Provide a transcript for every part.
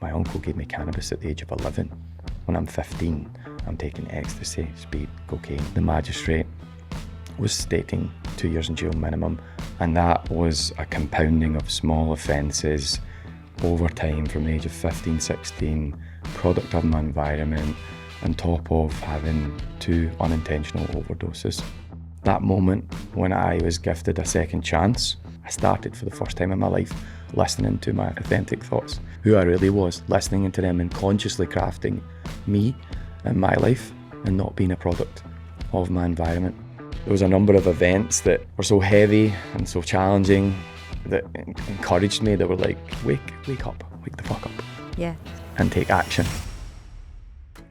My uncle gave me cannabis at the age of 11. When I'm 15, I'm taking ecstasy, speed, cocaine. The magistrate was stating 2 years in jail minimum, and that was a compounding of small offences over time from the age of 15, 16, product of my environment, on top of having 2 unintentional overdoses. That moment when I was gifted a second chance, I started for the first time in my life listening to my authentic thoughts, who I really was, listening into them and consciously crafting me and my life and not being a product of my environment. There was a number of events that were so heavy and so challenging that encouraged me, that were like, wake up, wake the fuck up. Yeah. And take action.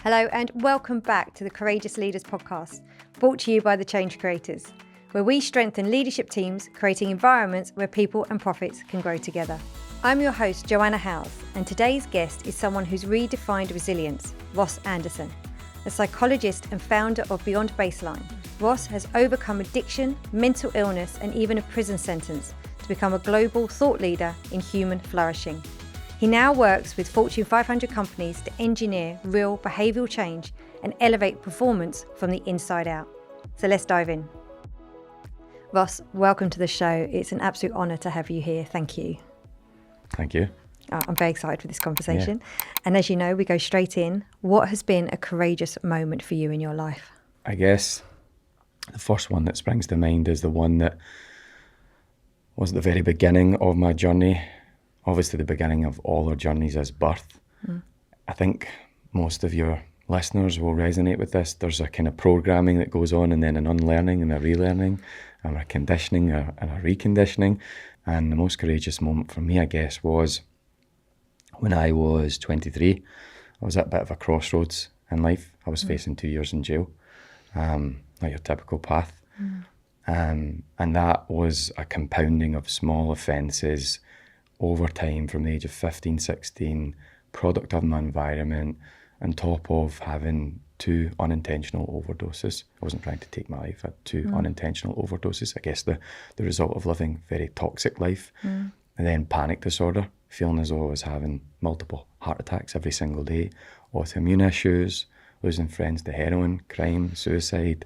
Hello and welcome back to the Courageous Leaders podcast, brought to you by the Change Creators, where we strengthen leadership teams, creating environments where people and profits can grow together. I'm your host, Joanna Howes, and today's guest is someone who's redefined resilience, Ross Anderson. A psychologist and founder of Beyond Baseline, Ross has overcome addiction, mental illness, and even a prison sentence to become a global thought leader in human flourishing. He now works with Fortune 500 companies to engineer real behavioural change and elevate performance from the inside out. So let's dive in. Ross, welcome to the show. It's an absolute honour to have you here. Thank you. Thank you. I'm very excited for this conversation. Yeah. And as you know, we go straight in. What has been a courageous moment for you in your life? I guess the first one that springs to mind is the one that was at the very beginning of my journey. Obviously, the beginning of all our journeys is birth. I think most of your listeners will resonate with this. There's a kind of programming that goes on, and then an unlearning and a relearning, and a conditioning and a reconditioning. And the most courageous moment for me, I guess, was when I was 23. I was at a bit of a crossroads in life. I was facing 2 years in jail, not your typical path. And that was a compounding of small offences over time from the age of 15, 16, product of my environment, on top of having 2 unintentional overdoses. I wasn't trying to take my life. I had 2 unintentional overdoses. I guess the result of living a very toxic life. And then panic disorder, feeling as though I was having multiple heart attacks every single day, autoimmune issues, losing friends to heroin, crime, suicide.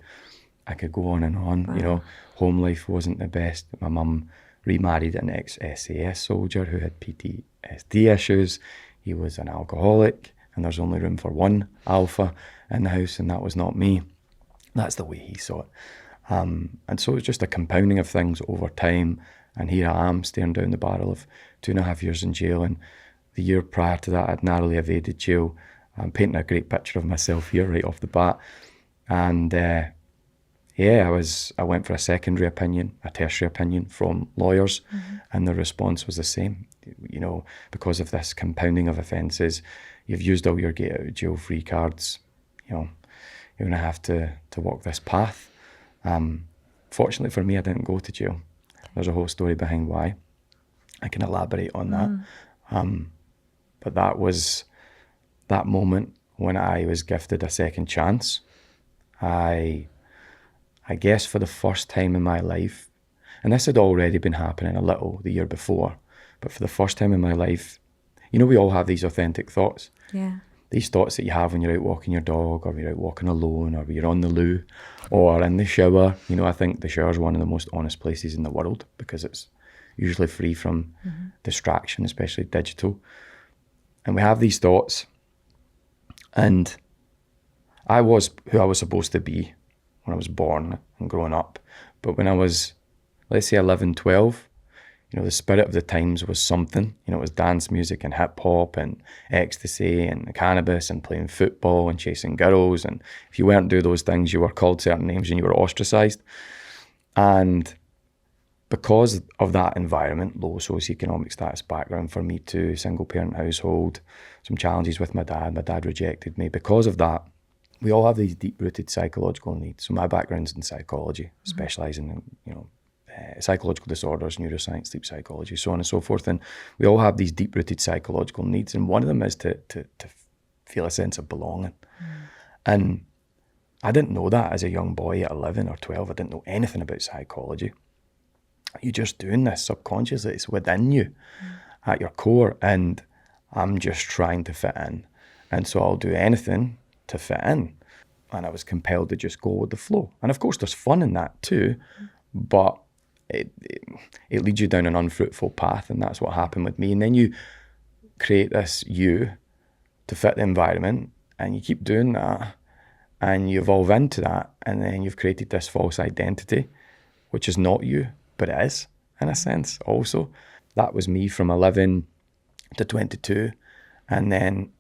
I could go on and on. Wow. You know, home life wasn't the best. My mum remarried an ex-SAS soldier who had PTSD issues. He was an alcoholic, and there's only room for one alpha in the house, and that was not me. That's the way he saw it. And so it was just a compounding of things over time, and here I am staring down the barrel of 2.5 years in jail, and the year prior to that I'd narrowly evaded jail. I'm painting a great picture of myself here right off the bat. And I went for a secondary opinion, a tertiary opinion from lawyers, and the response was the same. You know, because of this compounding of offences, you've used all your get out of jail free cards. You know, you're going to have to walk this path. Fortunately for me, I didn't go to jail. There's a whole story behind why. I can elaborate on that. But that was that moment when I was gifted a second chance. I guess for the first time in my life, and this had already been happening a little the year before, but for the first time in my life, you know, we all have these authentic thoughts. Yeah. These thoughts that you have when you're out walking your dog, or you're out walking alone, or you're on the loo, or in the shower. You know, I think the shower is one of the most honest places in the world because it's usually free from distraction, especially digital. And we have these thoughts, and I was who I was supposed to be when I was born and growing up. But when I was, let's say 11, 12, you know, the spirit of the times was something. You know, it was dance music and hip hop and ecstasy and cannabis and playing football and chasing girls. And if you weren't doing those things, you were called certain names and you were ostracized. And because of that environment, low socioeconomic status background for me too, single parent household, some challenges with my dad rejected me. Because of that, we all have these deep-rooted psychological needs. So my background's in psychology, specialising in, you know, psychological disorders, neuroscience, sleep psychology, so on and so forth. And we all have these deep-rooted psychological needs, and one of them is to feel a sense of belonging. And I didn't know that as a young boy at 11 or 12. I didn't know anything about psychology. You're just doing this subconsciously. It's within you, at your core. And I'm just trying to fit in. And so I'll do anything to fit in. And I was compelled to just go with the flow. And of course, there's fun in that too, but it leads you down an unfruitful path. And that's what happened with me. And then you create this you to fit the environment, and you keep doing that, and you evolve into that. And then you've created this false identity, which is not you, but it is in a sense also. That was me from 11 to 22. And then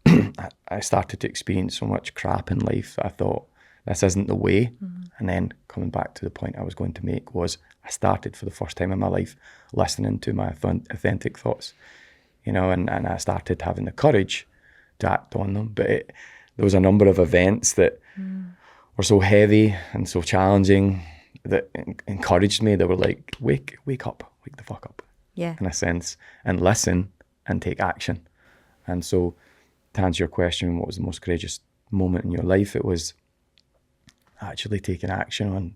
I started to experience so much crap in life that I thought, this isn't the way. And then coming back to the point I was going to make was, I started for the first time in my life listening to my authentic thoughts, and I started having the courage to act on them. But there was a number of events that were so heavy and so challenging that encouraged me. They were like, wake up, wake the fuck up, in a sense, and listen and take action. And so, to answer your question, what was the most courageous moment in your life? It was actually taking action on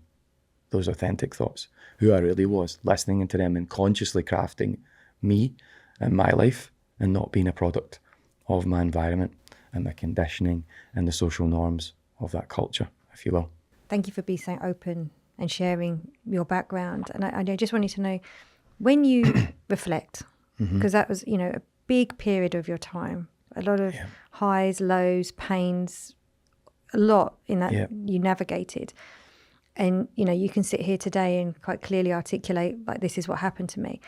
those authentic thoughts, who I really was, listening into them and consciously crafting me and my life, and not being a product of my environment and the conditioning and the social norms of that culture, if you will. Thank you for being so open and sharing your background. And I just wanted to know, when you reflect, because that was, a big period of your time, a lot of highs, lows, pains, a lot in that you navigated. And, you can sit here today and quite clearly articulate, like, this is what happened to me.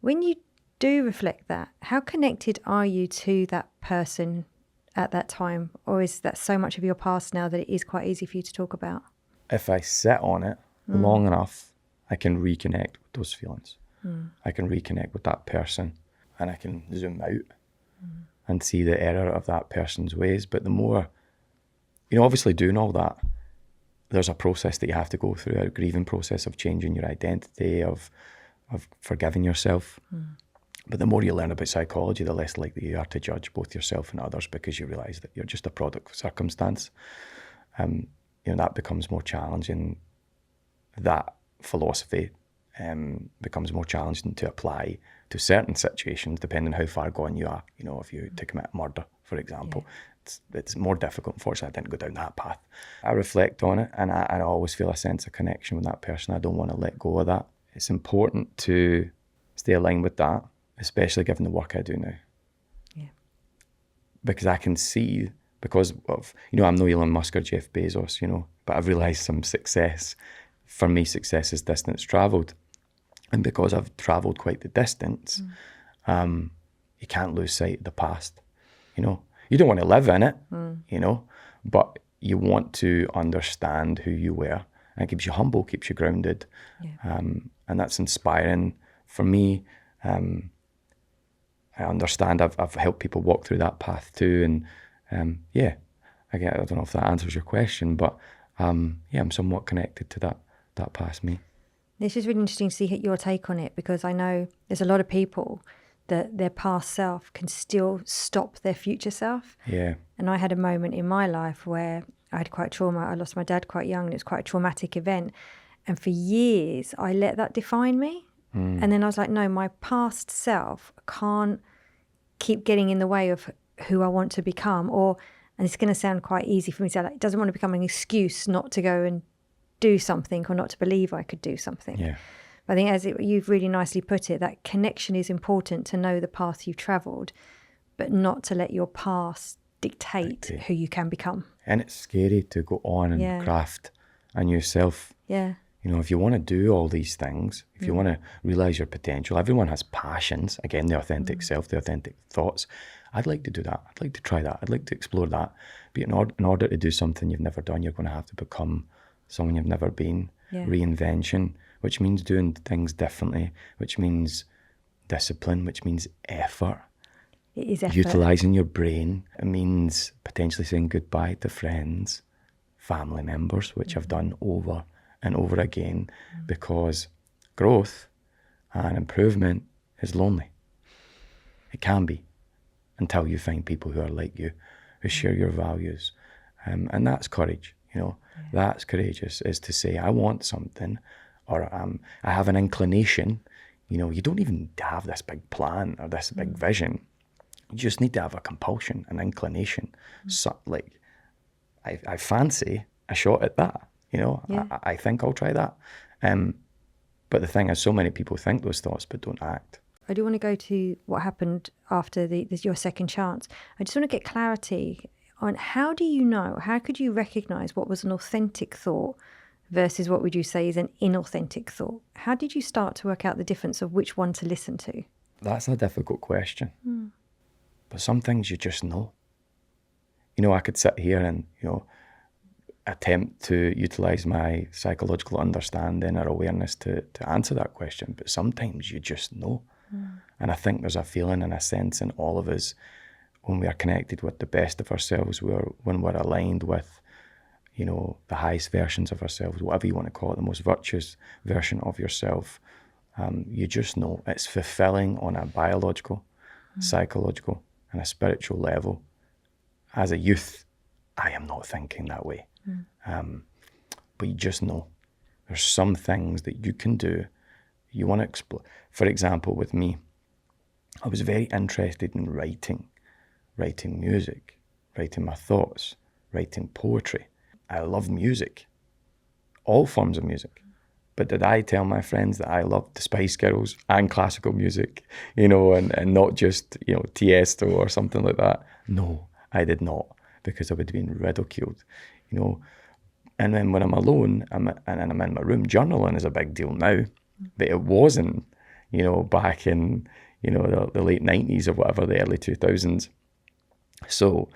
When you do reflect that, how connected are you to that person at that time? Or is that so much of your past now that it is quite easy for you to talk about? If I sit on it long enough, I can reconnect with those feelings. I can reconnect with that person, and I can zoom out and see the error of that person's ways. But the more, obviously doing all that, there's a process that you have to go through, a grieving process of changing your identity, of forgiving yourself. But the more you learn about psychology, the less likely you are to judge both yourself and others, because you realise that you're just a product of circumstance. That becomes more challenging. That philosophy becomes more challenging to apply to certain situations, depending on how far gone you are. If you to commit murder, for example, it's more difficult. Unfortunately, I didn't go down that path. I reflect on it, and I always feel a sense of connection with that person. I don't want to let go of that. It's important to stay aligned with that, especially given the work I do now. Because I can see, because of, I'm no Elon Musk or Jeff Bezos, but I've realised some success. For me, success is distance travelled. And because I've travelled quite the distance, you can't lose sight of the past. You don't want to live in it, but you want to understand who you were. And it keeps you humble, keeps you grounded. And that's inspiring for me. I understand I've helped people walk through that path too. And I don't know if that answers your question, but I'm somewhat connected to that past me. It's just really interesting to see your take on it, because I know there's a lot of people that their past self can still stop their future self. And I had a moment in my life where I had quite trauma. I lost my dad quite young, and it was quite a traumatic event. And for years, I let that define me. And then I was like, no, my past self can't keep getting in the way of who I want to become. And it's going to sound quite easy for me to say, it doesn't want to become an excuse not to go and do something, or not to believe I could do something. But I think, you've really nicely put it, that connection is important, to know the path you've travelled, but not to let your past dictate who you can become. And it's scary to go on and craft a new self. If you want to do all these things, if you want to realise your potential, everyone has passions. Again, the authentic self, the authentic thoughts. I'd like to do that. I'd like to try that. I'd like to explore that. But in order to do something you've never done, you're going to have to become someone you've never been. Reinvention, which means doing things differently, which means discipline, which means effort. It is effort. Utilising your brain. It means potentially saying goodbye to friends, family members, which I've done over and over again, because growth and improvement is lonely. It can be, until you find people who are like you, who share your values. And that's courage, That's courageous, is to say, I want something, or I have an inclination. You don't even have this big plan or this big vision. You just need to have a compulsion, an inclination. So, like, I fancy a shot at that. You know, Yeah. I think I'll try that. But the thing is, so many people think those thoughts but don't act. I do want to go to what happened after your second chance. I just want to get clarity on how do you know, how could you recognize what was an authentic thought versus what would you say is an inauthentic thought? How did you start to work out the difference of which one to listen to? That's a difficult question. But some things you just know. You know, I could sit here and, you know, attempt to utilize my psychological understanding or awareness to answer that question. But sometimes you just know. And I think there's a feeling and a sense in all of us when we are connected with the best of ourselves, when we're aligned with, you know, the highest versions of ourselves, whatever you want to call it, the most virtuous version of yourself. You just know it's fulfilling on a biological, psychological, and a spiritual level. As a youth, I am not thinking that way. But you just know there's some things that you can do. You want to explore. For example, with me, I was very interested in writing music, writing my thoughts, writing poetry. I love music, all forms of music. But did I tell my friends that I loved the Spice Girls and classical music, you know, and not just, you know, Tiesto or something like that? No, I did not, because I would have been ridiculed, you know. And then when I'm alone and I'm in my room, journaling is a big deal now, but it wasn't, you know, back in, you know, the late 90s or whatever, the early 2000s. So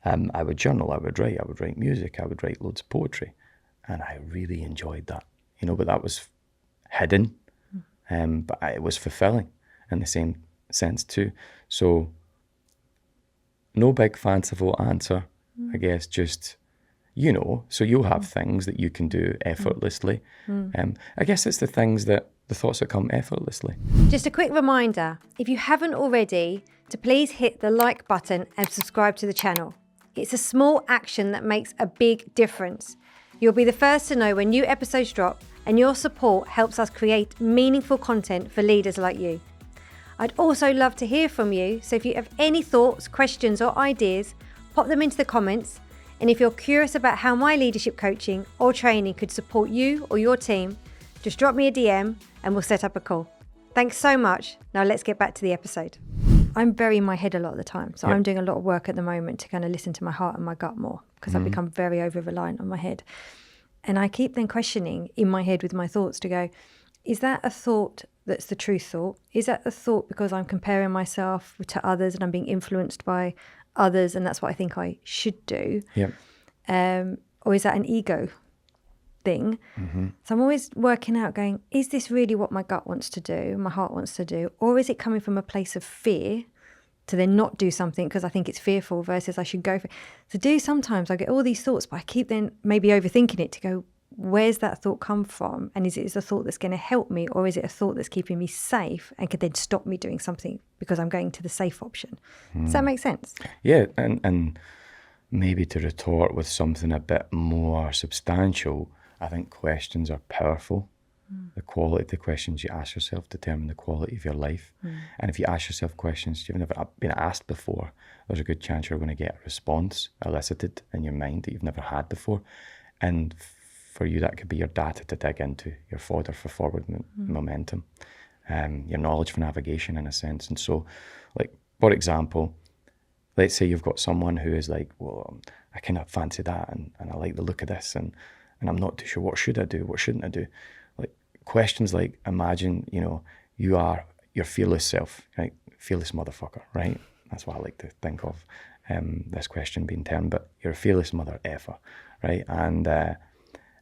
I would journal, I would write music, I would write loads of poetry, and I really enjoyed that, you know, but that was hidden, but it was fulfilling in the same sense too. So no big fanciful answer, I guess, just, you know, so you'll have things that you can do effortlessly. I guess it's the thoughts that come effortlessly. Just a quick reminder, if you haven't already, to please hit the like button and subscribe to the channel. It's a small action that makes a big difference. You'll be the first to know when new episodes drop, and your support helps us create meaningful content for leaders like you. I'd also love to hear from you, so if you have any thoughts, questions or ideas, pop them into the comments. And if you're curious about how my leadership coaching or training could support you or your team, just drop me a DM and we'll set up a call. Thanks so much. Now let's get back to the episode. I'm very in my head a lot of the time. So I'm doing a lot of work at the moment to kind of listen to my heart and my gut more, because I've become very over-reliant on my head. And I keep then questioning in my head with my thoughts to go, is that a thought that's the true thought? Is that a thought because I'm comparing myself to others and I'm being influenced by others and that's what I think I should do? Or is that an ego thing? So I'm always working out going, is this really what my gut wants to do, my heart wants to do? Or is it coming from a place of fear to then not do something because I think it's fearful versus I should go for it? Sometimes I get all these thoughts, but I keep then maybe overthinking it to go, where's that thought come from? And is it a thought that's going to help me, or is it a thought that's keeping me safe and could then stop me doing something because I'm going to the safe option? Does that make sense? Yeah, and maybe to retort with something a bit more substantial, I think questions are powerful. The quality of the questions you ask yourself determine the quality of your life. And if you ask yourself questions you've never been asked before, there's a good chance you're going to get a response elicited in your mind that you've never had before. And for you, that could be your data to dig into, your fodder for forward momentum, your knowledge for navigation in a sense. And so, like, for example, let's say you've got someone who is like, well, I kind of fancy that and I like the look of this and I'm not too sure, what should I do, what shouldn't I do? Like, questions like, imagine, you know, you are your fearless self, right? Fearless motherfucker, right? That's what I like to think of this question being termed, but you're a fearless mother effer, right? And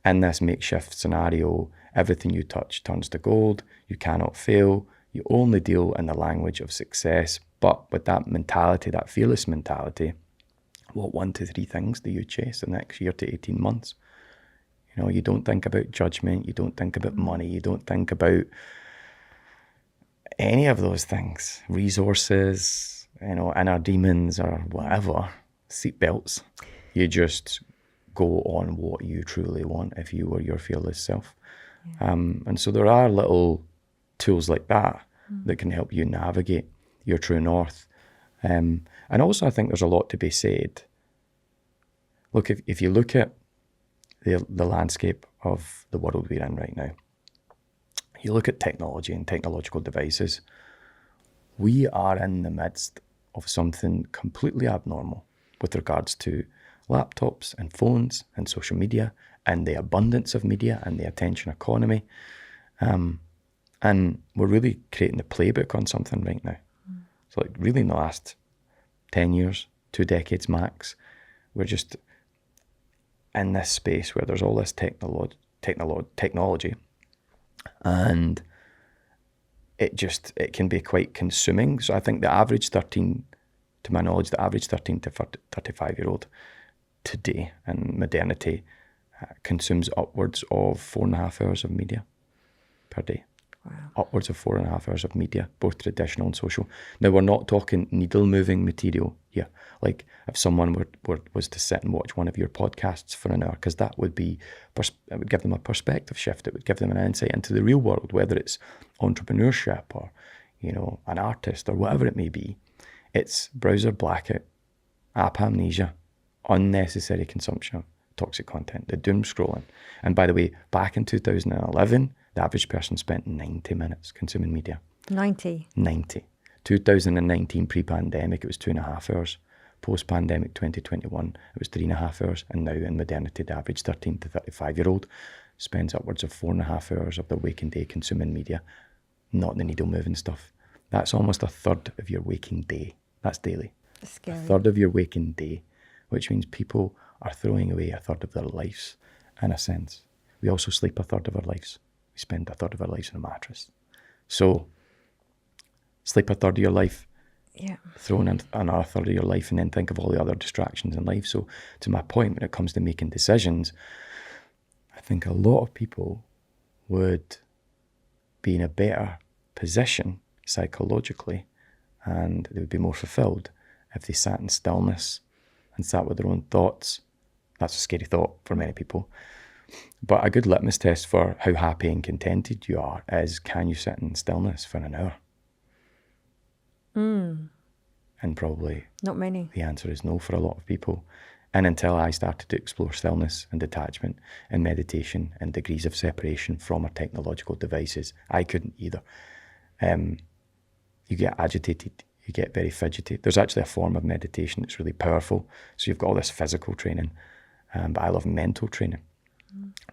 in this makeshift scenario, everything you touch turns to gold, you cannot fail, you only deal in the language of success. But with that mentality, that fearless mentality, what 1 to 3 things do you chase the next year to 18 months? You know, you don't think about judgment, you don't think about money, you don't think about any of those things, resources, you know, inner demons or whatever, seatbelts. You just go on what you truly want if you were your fearless self. And so there are little tools like that that can help you navigate your true north. And also I think there's a lot to be said. Look, if you look at the landscape of the world we're in right now, you look at technology and technological devices, we are in the midst of something completely abnormal with regards to laptops and phones and social media and the abundance of media and the attention economy. And we're really creating the playbook on something right now. So like really in the last 10 years, 2 decades max, we're just in this space where there's all this technology, and it can be quite consuming. So I think the average 13 to 35-year-old today in modernity consumes upwards of 4.5 hours of media per day. Wow. Upwards of 4.5 hours of media, both traditional and social. Now, we're not talking needle-moving material here. Like if someone was to sit and watch one of your podcasts for an hour, because that would be, it would give them a perspective shift. It would give them an insight into the real world, whether it's entrepreneurship or, an artist or whatever it may be. It's browser blackout, app amnesia, unnecessary consumption of toxic content, the doom scrolling. And by the way, back in 2011, the average person spent 90 minutes consuming media. 90? 90. 2019 pre-pandemic, it was 2.5 hours. Post-pandemic 2021, it was 3.5 hours. And now in modernity, the average 13 to 35-year-old spends upwards of 4.5 hours of their waking day consuming media, not the needle-moving stuff. That's almost a third of your waking day. That's daily. That's scary. A third of your waking day, which means people are throwing away a third of their lives, in a sense. We also sleep a third of our lives. We spend a third of our lives on a mattress. So, sleep a third of your life, throw in another third of your life, and then think of all the other distractions in life. So, to my point, when it comes to making decisions, I think a lot of people would be in a better position psychologically, and they would be more fulfilled if they sat in stillness and sat with their own thoughts. That's a scary thought for many people. But a good litmus test for how happy and contented you are is, can you sit in stillness for an hour? And probably not many. The answer is no for a lot of people. And until I started to explore stillness and detachment and meditation and degrees of separation from our technological devices, I couldn't either. You get agitated, you get very fidgety. There's actually a form of meditation that's really powerful. So you've got all this physical training, but I love mental training.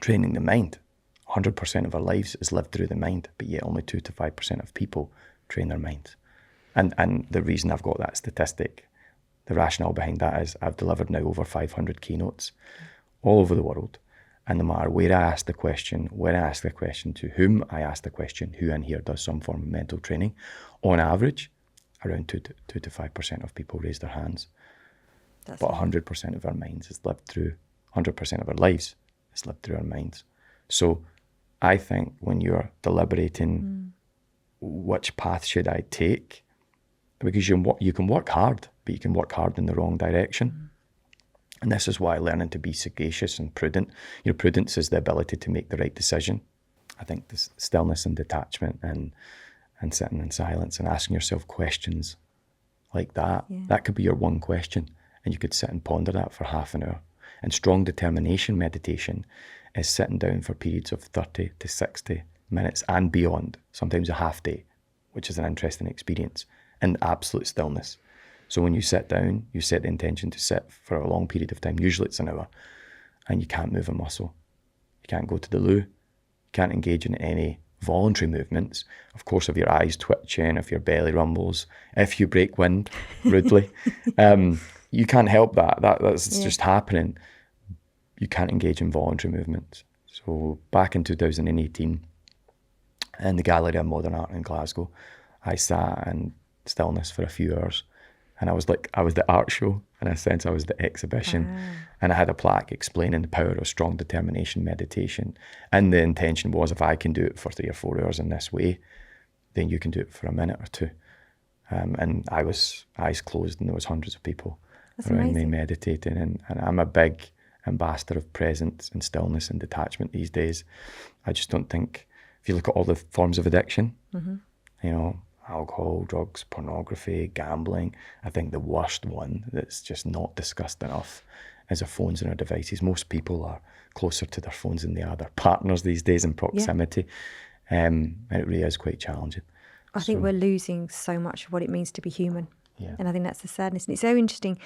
Training the mind. 100% of our lives is lived through the mind, but yet only 2 to 5% of people train their minds. And the reason I've got that statistic, the rationale behind that is I've delivered now over 500 keynotes all over the world. And no matter where I ask the question, to whom I ask the question, who in here does some form of mental training, on average, around 2 to 5% of people raise their hands. But 100% of our minds is lived through, 100% of our lives is lived through our minds. So I think when you're deliberating which path should I take, because you can work hard, but you can work hard in the wrong direction. And this is why learning to be sagacious and prudent. Prudence is the ability to make the right decision. I think this stillness and detachment and sitting in silence and asking yourself questions like that, that could be your one question. And you could sit and ponder that for half an hour. And strong determination meditation is sitting down for periods of 30 to 60 minutes and beyond, sometimes a half day, which is an interesting experience, in absolute stillness. So when you sit down, you set the intention to sit for a long period of time, usually it's an hour, and you can't move a muscle. You can't go to the loo. You can't engage in any voluntary movements. Of course, if your eyes twitching, if your belly rumbles, if you break wind rudely, you can't help that. That's just happening. You can't engage in voluntary movements. So back in 2018, in the Gallery of Modern Art in Glasgow, I sat in stillness for a few hours. And I was the art show, in a sense. I was the exhibition. And I had a plaque explaining the power of strong determination meditation. And the intention was, if I can do it for 3 or 4 hours in this way, then you can do it for a minute or two. And I was eyes closed, and there was hundreds of people around me meditating. And I'm a big ambassador of presence and stillness and detachment these days. I just don't think, if you look at all the forms of addiction, alcohol, drugs, pornography, gambling. I think the worst one that's just not discussed enough is our phones and our devices. Most people are closer to their phones than they are their partners these days in proximity. And it really is quite challenging. I think we're losing so much of what it means to be human. Yeah. And I think that's the sadness. And it's so interesting.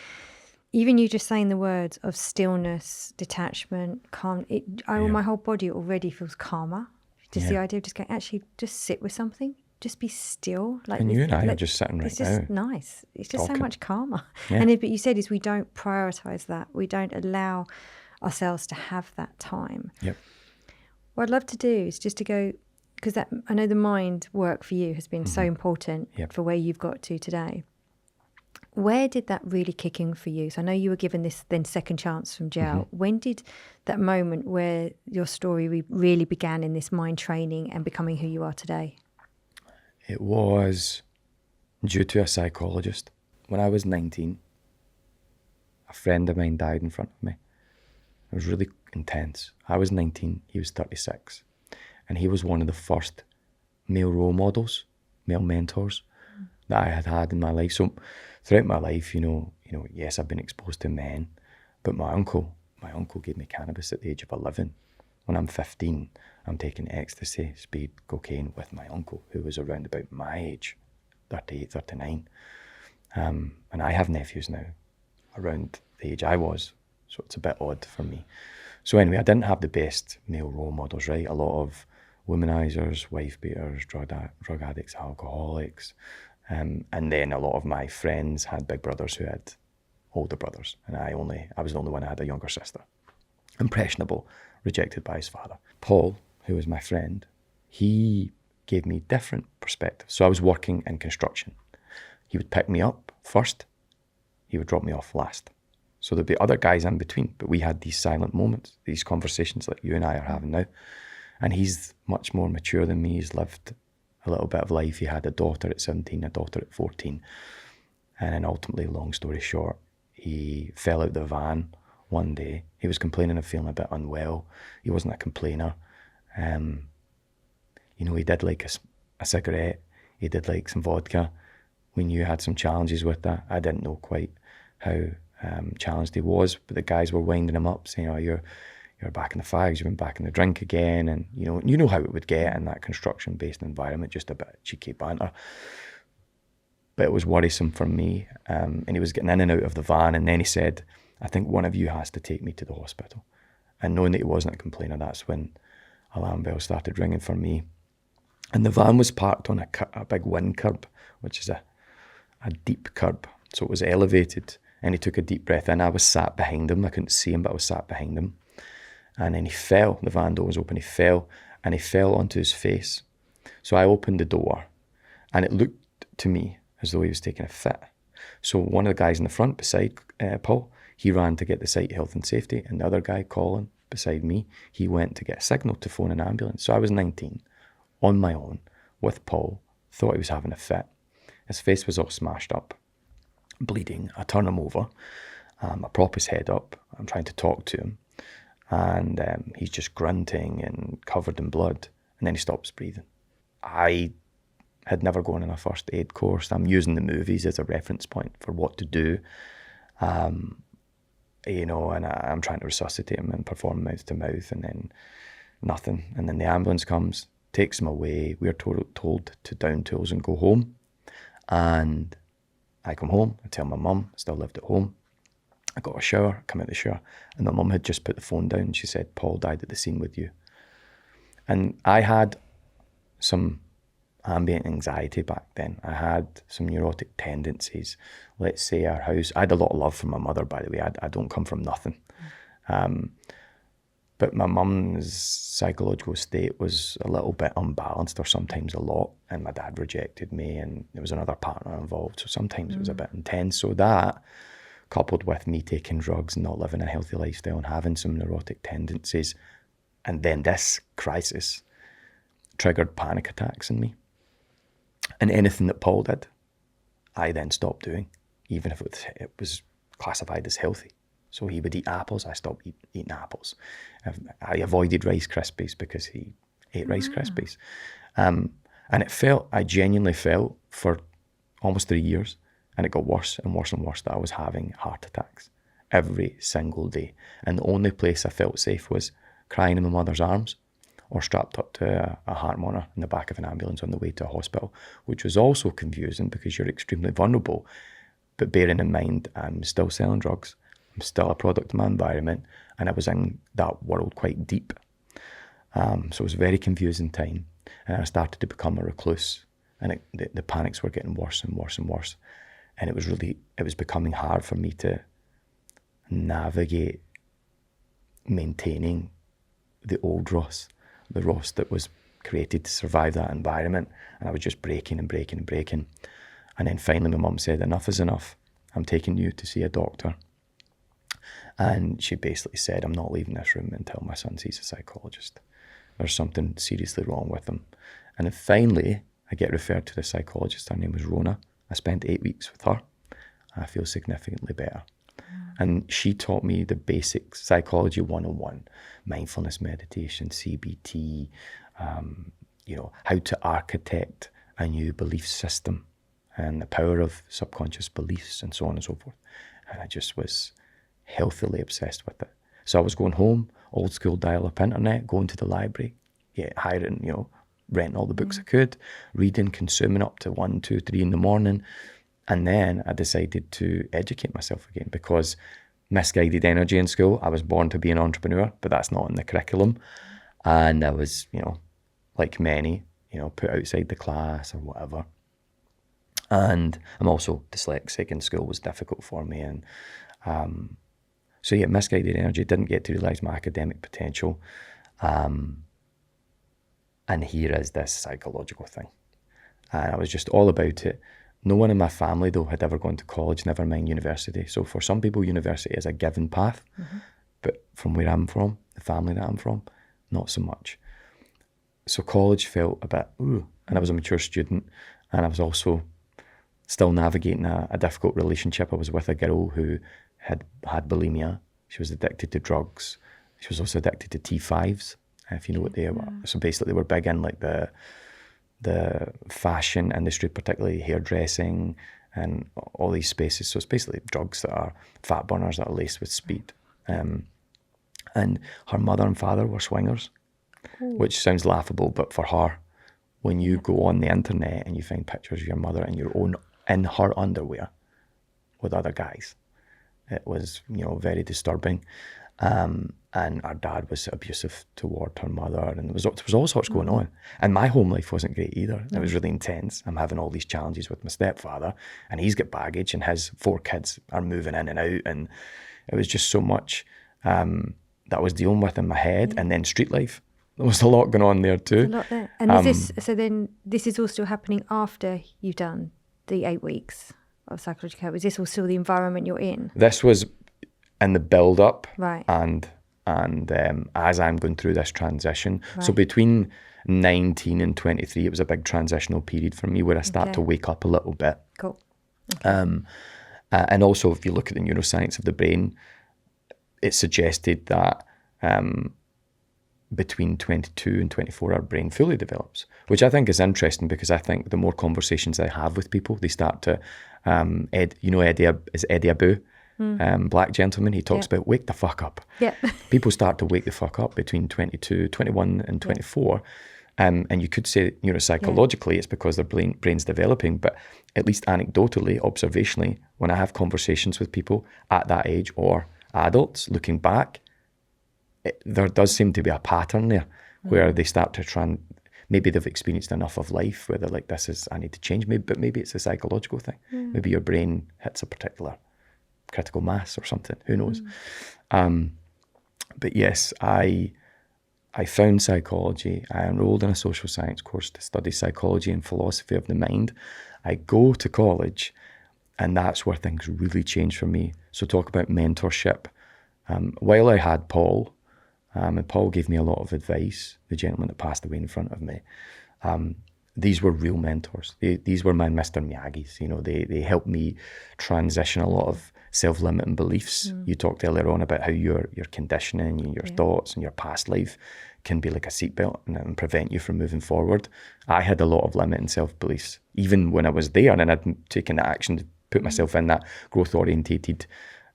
Even you just saying the words of stillness, detachment, calm, my whole body already feels calmer. Just the idea of just going, actually, just sit with something. Just be still. And you and I are just sitting right now. It's just now. Nice. It's just so much calmer. Yeah. But you said is we don't prioritise that. We don't allow ourselves to have that time. Yep. What I'd love to do is just to go, because I know the mind work for you has been so important for where you've got to today. Where did that really kick in for you? So I know you were given this then second chance from jail. When did that moment where your story really began in this mind training and becoming who you are today? It was due to a psychologist. When I was 19, a friend of mine died in front of me. It was really intense. I was 19, he was 36. And he was one of the first male role models, male mentors that I had had in my life. So throughout my life, yes, I've been exposed to men, but my uncle gave me cannabis at the age of 11. When I'm 15, I'm taking ecstasy, speed, cocaine with my uncle, who was around about my age, 38, 39. And I have nephews now around the age I was, so it's a bit odd for me. So anyway, I didn't have the best male role models, right? A lot of womanizers, wife beaters, drug addicts, alcoholics. And then a lot of my friends had big brothers who had older brothers. And I was the only one who had a younger sister. Impressionable, rejected by his father. Paul, who was my friend, he gave me different perspectives. So I was working in construction. He would pick me up first. He would drop me off last. So there'd be other guys in between, but we had these silent moments, these conversations like you and I are having now. And he's much more mature than me. He's lived a little bit of life. He had a daughter at 17, a daughter at 14. And then ultimately, long story short, he fell out the van one day. He was complaining of feeling a bit unwell. He wasn't a complainer. He did like a cigarette. He did like some vodka. We knew he had some challenges with that. I didn't know quite how challenged he was, but the guys were winding him up, saying, "Oh, you're back in the fags, you've been back in the drink again," and you know how it would get in that construction-based environment, just a bit of cheeky banter. But it was worrisome for me, and he was getting in and out of the van, and then he said, "I think one of you has to take me to the hospital." And knowing that he wasn't a complainer, that's when alarm bells started ringing for me. And the van was parked on a big wind curb, which is a deep curb, so it was elevated. And he took a deep breath in. I was sat behind him. I couldn't see him, but I was sat behind him. And then he fell. The van door was open. He fell, and he fell onto his face. So I opened the door, and it looked to me as though he was taking a fit. So one of the guys in the front beside Paul, he ran to get the site health and safety, and the other guy, Colin, beside me, he went to get a signal to phone an ambulance. So I was 19, on my own, with Paul, thought he was having a fit. His face was all smashed up, bleeding. I turn him over, I prop his head up, I'm trying to talk to him, and he's just grunting and covered in blood, and then he stops breathing. I had never gone on a first aid course. I'm using the movies as a reference point for what to do, and I'm trying to resuscitate him and perform mouth to mouth, and then nothing. And then the ambulance comes, takes him away. We're told to down tools and go home, and I come home, I tell my mum, I still lived at home. I got a shower, come out the shower, and my mum had just put the phone down. She said, "Paul died at the scene with you." And I had some ambient anxiety back then. I had some neurotic tendencies. Let's say our house, I had a lot of love for my mother, by the way. I don't come from nothing. But my mum's psychological state was a little bit unbalanced, or sometimes a lot, and my dad rejected me, and there was another partner involved, so sometimes it was a bit intense. So that, coupled with me taking drugs and not living a healthy lifestyle and having some neurotic tendencies, and then this crisis triggered panic attacks in me. And anything that Paul did, I then stopped doing, even if it was classified as healthy. So he would eat apples, I stopped eating apples. I avoided Rice Krispies because he ate Rice Krispies. And And I genuinely felt for almost 3 years, and it got worse and worse and worse, that I was having heart attacks every single day. And the only place I felt safe was crying in my mother's arms or strapped up to a heart monitor in the back of an ambulance on the way to a hospital, which was also confusing because you're extremely vulnerable. But bearing in mind, I'm still selling drugs, I'm still a product of my environment, and I was in that world quite deep. So it was a very confusing time. And I started to become a recluse, and the panics were getting worse and worse and worse. And it was becoming hard for me to navigate maintaining the old Ross, the Ross that was created to survive that environment. And I was just breaking and breaking and breaking. And then finally my mum said, enough is enough. I'm taking you to see a doctor. And she basically said, I'm not leaving this room until my son sees a psychologist. There's something seriously wrong with him. And then finally, I get referred to the psychologist. Her name was Rona. I spent 8 weeks with her. I feel significantly better. And she taught me the basics, psychology 101, mindfulness meditation, CBT, how to architect a new belief system and the power of subconscious beliefs and so on and so forth. And I just was healthily obsessed with it. So I was going home, old school dial-up internet, going to the library, hiring, renting all the books I could, reading, consuming up to 1, 2, 3 in the morning. And then I decided to educate myself again because misguided energy in school. I was born to be an entrepreneur, but that's not in the curriculum. And I was, like many, put outside the class or whatever. And I'm also dyslexic, and school was difficult for me. And misguided energy, didn't get to realise my academic potential. And here is this psychological thing. And I was just all about it. No one in my family, though, had ever gone to college, never mind university. So for some people, university is a given path. Mm-hmm. But from where I'm from, the family that I'm from, not so much. So college felt a bit, ooh. And I was a mature student. And I was also still navigating a difficult relationship. I was with a girl who had bulimia. She was addicted to drugs. She was also addicted to T5s, if you know what they were. So basically, they were big in like the fashion industry, particularly hairdressing and all these spaces. So it's basically drugs that are fat burners that are laced with speed. And her mother and father were swingers, which sounds laughable, but for her, when you go on the internet and you find pictures of your mother in her underwear with other guys, it was, very disturbing. And our dad was abusive toward her mother, and there was all sorts going on. And my home life wasn't great either. It was really intense. I'm having all these challenges with my stepfather, and he's got baggage, and his 4 kids are moving in and out, and it was just so much that I was dealing with in my head. And then street life, there was a lot going on there too. A lot there. And this is all still happening after you've done the 8 weeks of psychological help. Is this all still the environment you're in? This was in the build up, right? And as I'm going through this transition, right. So between 19 and 23, it was a big transitional period for me where I start to wake up a little bit. Cool. Okay. And also, if you look at the neuroscience of the brain, it suggested that between 22 and 24, our brain fully develops, which I think is interesting because I think the more conversations I have with people, they start to, Eddie Abu, black gentleman, he talks about wake the fuck up. Yeah. People start to wake the fuck up between 22, 21 and 24. And you could say neuropsychologically it's because their brain's developing, but at least anecdotally, observationally, when I have conversations with people at that age or adults looking back, there does seem to be a pattern there where they start to maybe they've experienced enough of life where they're like, I need to change, but maybe it's a psychological thing. Maybe your brain hits a particular critical mass or something, who knows. But yes, I found psychology. I enrolled in a social science course to study psychology and philosophy of the mind. I go to college, and that's where things really changed for me. So talk about mentorship. While I had Paul, and Paul gave me a lot of advice, the gentleman that passed away in front of me, these were real mentors. These were my Mr. Miyagi's. They helped me transition a lot of self-limiting beliefs. You talked earlier on about how your conditioning and your thoughts and your past life can be like a seatbelt and prevent you from moving forward. I had a lot of limiting self-beliefs, even when I was there and I'd taken the action to put myself in that growth-orientated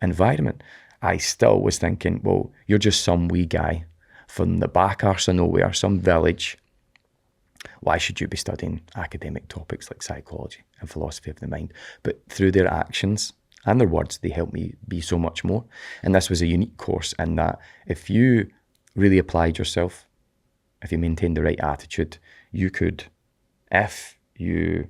environment. I still was thinking, well, you're just some wee guy from the back arse of nowhere, some village. Why should you be studying academic topics like psychology and philosophy of the mind? But through their actions and their words, they helped me be so much more. And this was a unique course in that if you really applied yourself, if you maintained the right attitude, you could, if you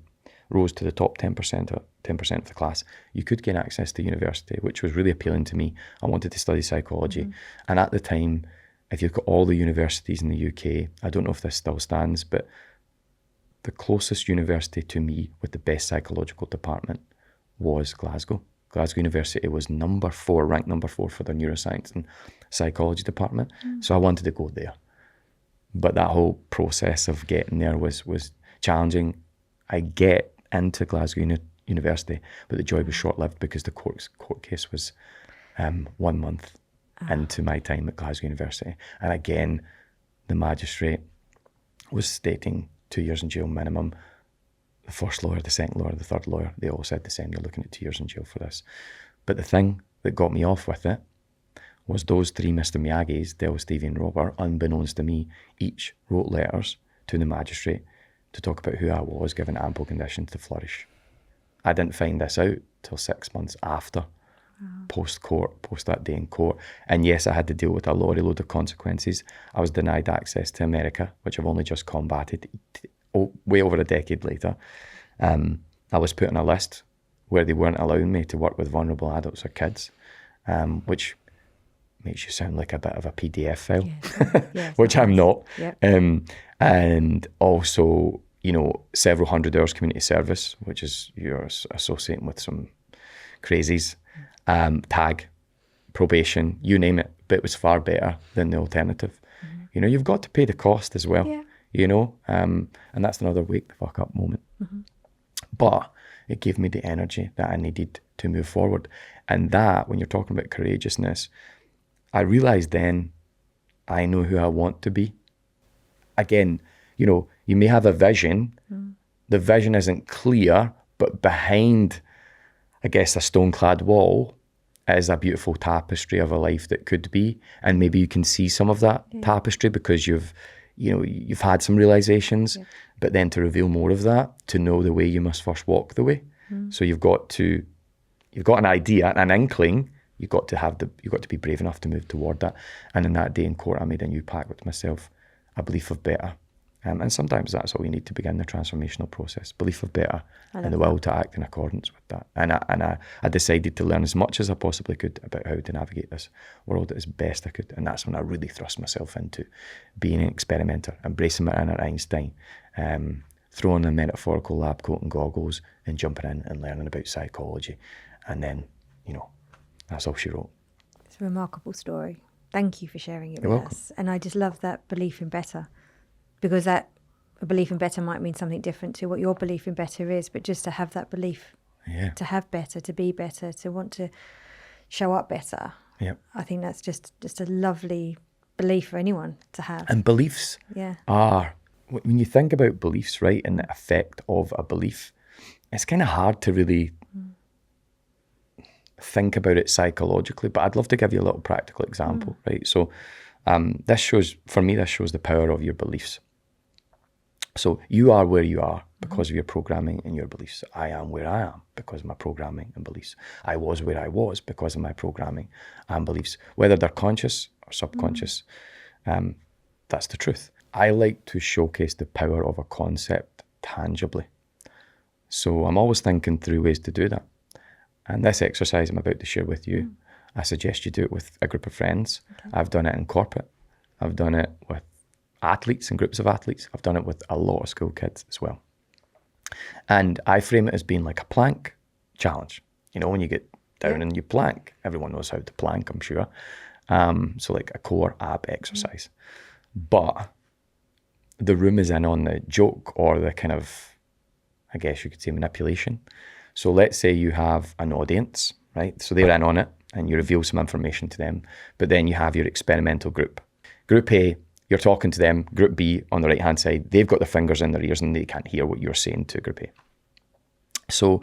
rose to the top 10% of the class, you could gain access to university, which was really appealing to me. I wanted to study psychology. And at the time, if you've got all the universities in the UK, I don't know if this still stands, but the closest university to me with the best psychological department was Glasgow. Glasgow University was ranked number 4 for their neuroscience and psychology department. So I wanted to go there. But that whole process of getting there was challenging. I get into Glasgow University, but the joy was short-lived because the court case was 1 month into my time at Glasgow University. And again, the magistrate was stating 2 years in jail minimum. The first lawyer, the second lawyer, the third lawyer, they all said the same. You're looking at 2 years in jail for this. But the thing that got me off with it was those 3 Mr. Miyagi's, Del, Stevie and Robert, unbeknownst to me, each wrote letters to the magistrate to talk about who I was, given ample conditions to flourish. I didn't find this out till 6 months after, post-court, post that day in court. And yes, I had to deal with a lorry load of consequences. I was denied access to America, which I've only just combated way over a decade later. I was put on a list where they weren't allowing me to work with vulnerable adults or kids, which makes you sound like a bit of a PDF file, yes, which I'm not. Yep. And also, several hundred hours community service, which is you're associating with some crazies, tag, probation, you name it, but it was far better than the alternative. You've got to pay the cost as well, and that's another wake the fuck up moment. But it gave me the energy that I needed to move forward. And that, when you're talking about courageousness, I realized then I know who I want to be. Again, you may have a vision. The vision isn't clear, but behind, I guess, a stone-clad wall is a beautiful tapestry of a life that could be. And maybe you can see some of that tapestry because you've had some realizations, but then to reveal more of that, to know the way, you must first walk the way. So you've got an idea, an inkling. You've got to be brave enough to move toward that. And in that day in court, I made a new pact with myself, a belief of better. And sometimes that's all you need to begin the transformational process, belief of better and the will to act in accordance with that. And I decided to learn as much as I possibly could about how to navigate this world as best I could. And that's when I really thrust myself into being an experimenter, embracing my inner Einstein, throwing a metaphorical lab coat and goggles and jumping in and learning about psychology. And then, that's all she wrote. It's a remarkable story. Thank you for sharing it with us. And I just love that belief in better, because that a belief in better might mean something different to what your belief in better is, but just to have that belief, to have better, to be better, to want to show up better. I think that's just a lovely belief for anyone to have. And beliefs are, when you think about beliefs, right, and the effect of a belief, it's kind of hard to really think about it psychologically, but I'd love to give you a little practical example, right? So this shows the power of your beliefs. So you are where you are because of your programming and your beliefs. I am where I am because of my programming and beliefs. I was where I was because of my programming and beliefs. Whether they're conscious or subconscious, that's the truth. I like to showcase the power of a concept tangibly. So I'm always thinking through ways to do that. And this exercise I'm about to share with you, I suggest you do it with a group of friends. I've done it in corporate. I've done it with athletes and groups of athletes. I've done it with a lot of school kids as well. And I frame it as being like a plank challenge. When you get down and you plank, everyone knows how to plank, I'm sure. So like a core ab exercise. But the room is in on the joke or the kind of, I guess you could say, manipulation. So let's say you have an audience right? So they're in on it, and you reveal some information to them. But then you have your experimental group. Group A, you're talking to them. Group B, on the right-hand side, they've got their fingers in their ears and they can't hear what you're saying to Group A. So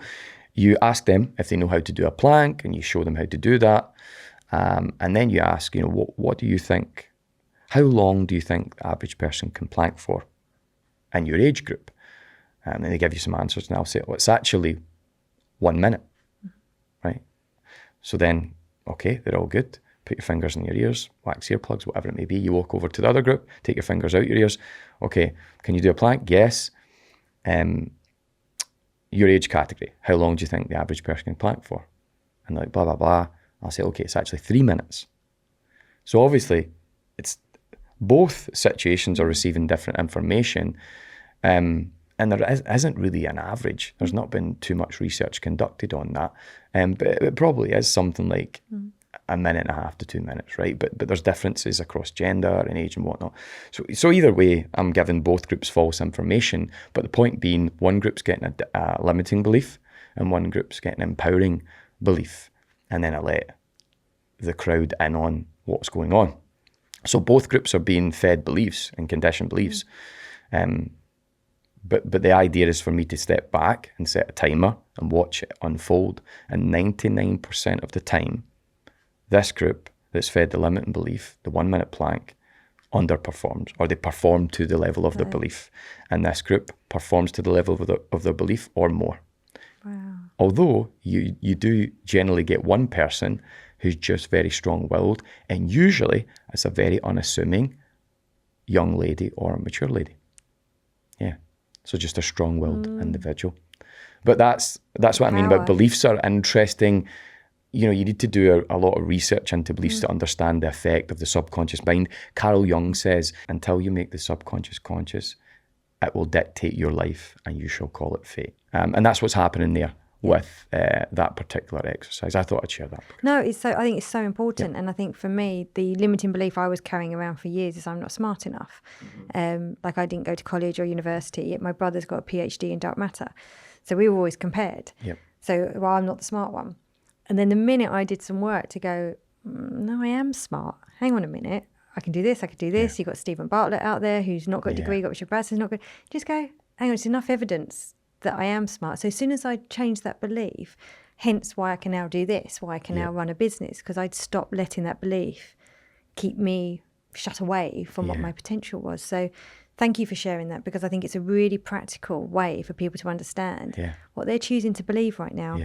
you ask them if they know how to do a plank, and you show them how to do that. And then you ask, what do you think? How long do you think the average person can plank for in your age group? And then they give you some answers, and I'll say, well, it's actually 1 minute, right? So then, okay, they're all good. Put your fingers in your ears, wax earplugs, whatever it may be. You walk over to the other group, take your fingers out your ears. Okay, can you do a plank? Yes. Your age category, how long do you think the average person can plank for? And they're like, blah, blah, blah. I'll say, okay, it's actually 3 minutes. So obviously, it's both situations are receiving different information, and there isn't really an average. There's not been too much research conducted on that, but it probably is something like 1.5 minutes to 2 minutes, right? But there's differences across gender and age and whatnot. So either way, I'm giving both groups false information, but the point being, one group's getting a limiting belief and one group's getting an empowering belief, and then I let the crowd in on what's going on. So both groups are being fed beliefs and conditioned beliefs. But the idea is for me to step back and set a timer and watch it unfold. And 99% of the time, this group that's fed the limiting belief, the 1 minute plank, underperforms, or they perform to the level of their belief. And this group performs to the level of their belief or more. Wow. Although you do generally get one person who's just very strong-willed, and usually it's a very unassuming young lady or a mature lady. Yeah. So just a strong-willed individual. But that's what I mean about beliefs are interesting. You need to do a lot of research into beliefs to understand the effect of the subconscious mind. Carl Jung says, until you make the subconscious conscious, it will dictate your life and you shall call it fate. And that's what's happening there with that particular exercise. I thought I'd share that. No, I think it's so important. And I think for me, the limiting belief I was carrying around for years is I'm not smart enough. Like I didn't go to college or university, yet my brother's got a PhD in dark matter. So we were always compared. Yep. So, well, I'm not the smart one. And then the minute I did some work to go, no, I am smart. Hang on a minute. I can do this. I can do this. You've got Stephen Bartlett out there who's not got a degree, got Richard Branson's not good. Just go, hang on, it's enough evidence that I am smart. So as soon as I changed that belief, hence why I can now do this, why I can now run a business, because I'd stopped letting that belief keep me shut away from what my potential was. So thank you for sharing that, because I think it's a really practical way for people to understand what they're choosing to believe right now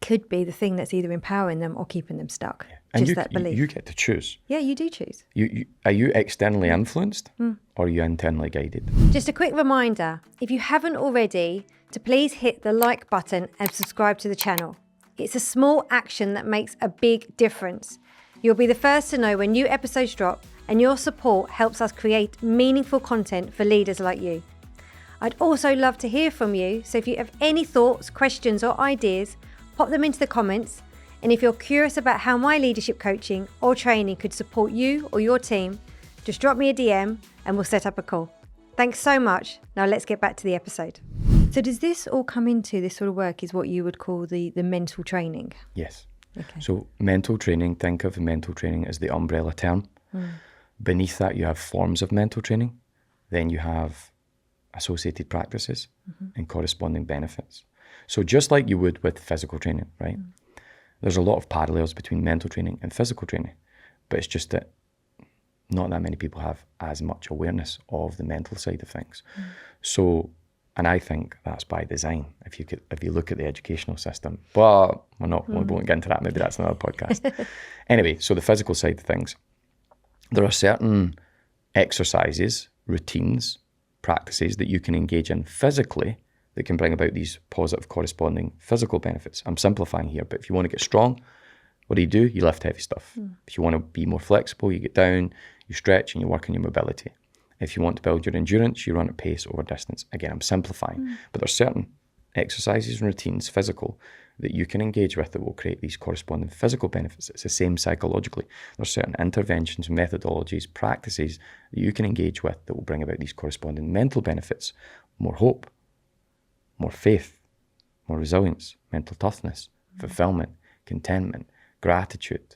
could be the thing that's either empowering them or keeping them stuck. And Just that belief. You get to choose. Yeah, you do choose. Are you externally influenced or are you internally guided? Just a quick reminder, if you haven't already, to please hit the like button and subscribe to the channel. It's a small action that makes a big difference. You'll be the first to know when new episodes drop, and your support helps us create meaningful content for leaders like you. I'd also love to hear from you, so if you have any thoughts, questions or ideas, pop them into the comments. And if you're curious about how my leadership coaching or training could support you or your team, just drop me a DM and we'll set up a call. Thanks so much. Now let's get back to the episode. So does this all come into this sort of work is what you would call the mental training? Yes. Okay. So mental training, think of mental training as the umbrella term. Beneath that you have forms of mental training. Then you have associated practices and corresponding benefits. So just like you would with physical training, right? There's a lot of parallels between mental training and physical training, but it's just that not that many people have as much awareness of the mental side of things. So, and I think that's by design. If you look at the educational system, but we won't get into that. Maybe that's another podcast. Anyway, so the physical side of things, there are certain exercises, routines, practices that you can engage in physically that can bring about these positive corresponding physical benefits. I'm simplifying here, but if you want to get strong, what do? You lift heavy stuff. If you want to be more flexible, you get down, you stretch and you work on your mobility. If you want to build your endurance, you run at pace over distance. Again, I'm simplifying, but there's certain exercises and routines, physical, that you can engage with that will create these corresponding physical benefits. It's the same psychologically. There's certain interventions, methodologies, practices that you can engage with that will bring about these corresponding mental benefits, more hope, more faith, more resilience, mental toughness, fulfillment, contentment, gratitude,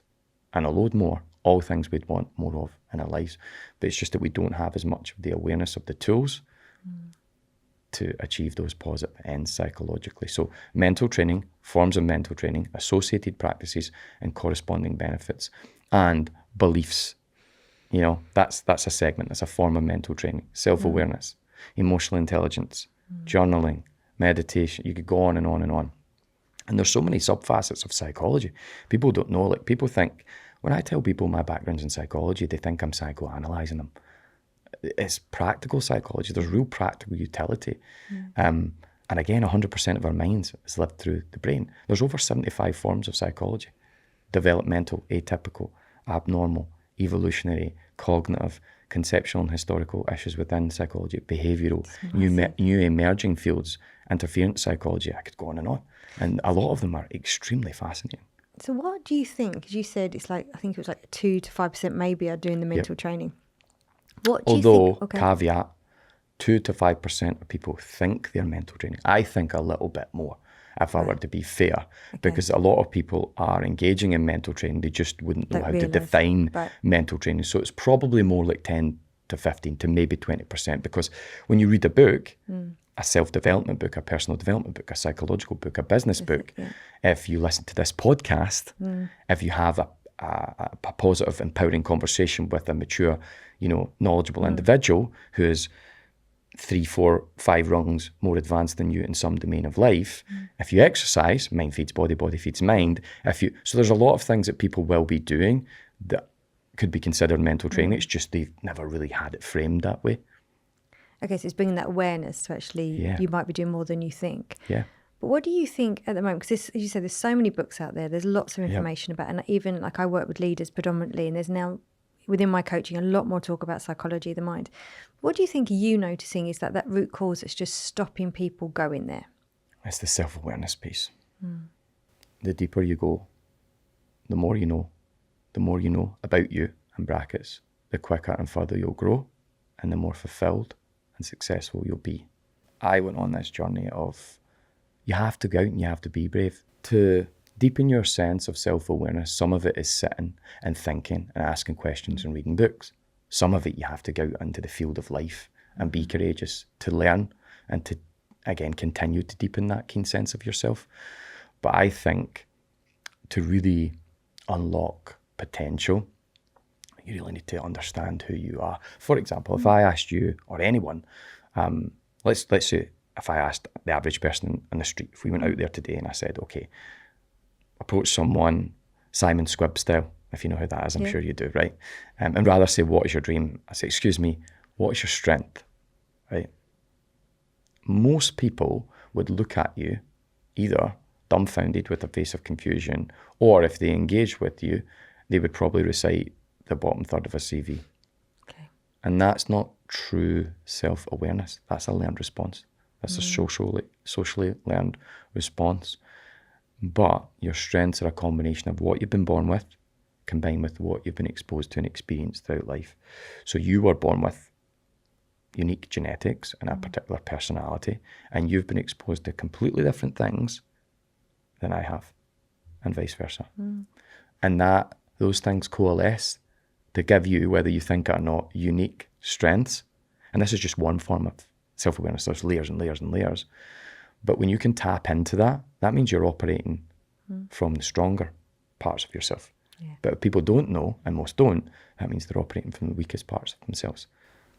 and a load more, all things we'd want more of in our lives. But it's just that we don't have as much of the awareness of the tools to achieve those positive ends psychologically. So mental training, forms of mental training, associated practices and corresponding benefits, and beliefs. You know, that's a segment, that's a form of mental training. Self-awareness, emotional intelligence, journaling, meditation. You could go on and on and on. And there's so many subfacets of psychology. People don't know, like people think, when I tell people my background's in psychology, they think I'm psychoanalyzing them. It's practical psychology. There's real practical utility. And again, 100% of our minds is lived through the brain. There's over 75 forms of psychology. Developmental, atypical, abnormal, evolutionary, cognitive, conceptual and historical issues within psychology, behavioural, new emerging fields, interference psychology. I could go on. And a lot of them are extremely fascinating. So what do you think? Because you said it's like, I think it was like 2 to 5% maybe are doing the mental training. What do you think? Okay. Caveat, 2 to 5% of people think they're mental training. I think a little bit more, if I were to be fair, because a lot of people are engaging in mental training. They just wouldn't know how to define mental training. So it's probably more like 10 to 15 to maybe 20%, because when you read a book, a self-development book, a personal development book, a psychological book, a business book, if you listen to this podcast, if you have a positive, empowering conversation with a mature, knowledgeable individual who is 3, 4, 5 rungs more advanced than you in some domain of life. If you exercise, mind feeds body, body feeds mind. So there's a lot of things that people will be doing that could be considered mental training. It's just they've never really had it framed that way. Okay, so it's bringing that awareness to actually, you might be doing more than you think. Yeah. But what do you think at the moment? Because as you said, there's so many books out there. There's lots of information about, and even like I work with leaders predominantly, and there's now within my coaching a lot more talk about psychology of the mind. What do you think you noticing is that root cause that's just stopping people going there? It's the self-awareness piece. The deeper you go, the more you know about you, in brackets, the quicker and further you'll grow, and the more fulfilled and successful you'll be. I went on this journey of, you have to go out and you have to be brave. To deepen your sense of self-awareness, some of it is sitting and thinking and asking questions and reading books. Some of it you have to go out into the field of life and be courageous to learn and to, again, continue to deepen that keen sense of yourself. But I think to really unlock potential, you really need to understand who you are. For example, if I asked you or anyone, let's say if I asked the average person in the street, if we went out there today and I said, okay, approach someone Simon Squibb style, if you know who that is, I'm sure you do, right? And rather say, what is your dream? I say, excuse me, what is your strength, right? Most people would look at you either dumbfounded with a face of confusion, or if they engage with you, they would probably recite the bottom third of a CV. Okay. And that's not true self-awareness. That's a learned response. That's a socially learned response. But your strengths are a combination of what you've been born with, combined with what you've been exposed to and experienced throughout life. So you were born with unique genetics and a particular personality, and you've been exposed to completely different things than I have, and vice versa. And those things coalesce to give you, whether you think it or not, unique strengths. And this is just one form of self-awareness. There's layers and layers and layers. But when you can tap into that means you're operating from the stronger parts of yourself. Yeah. But if people don't know, and most don't, that means they're operating from the weakest parts of themselves.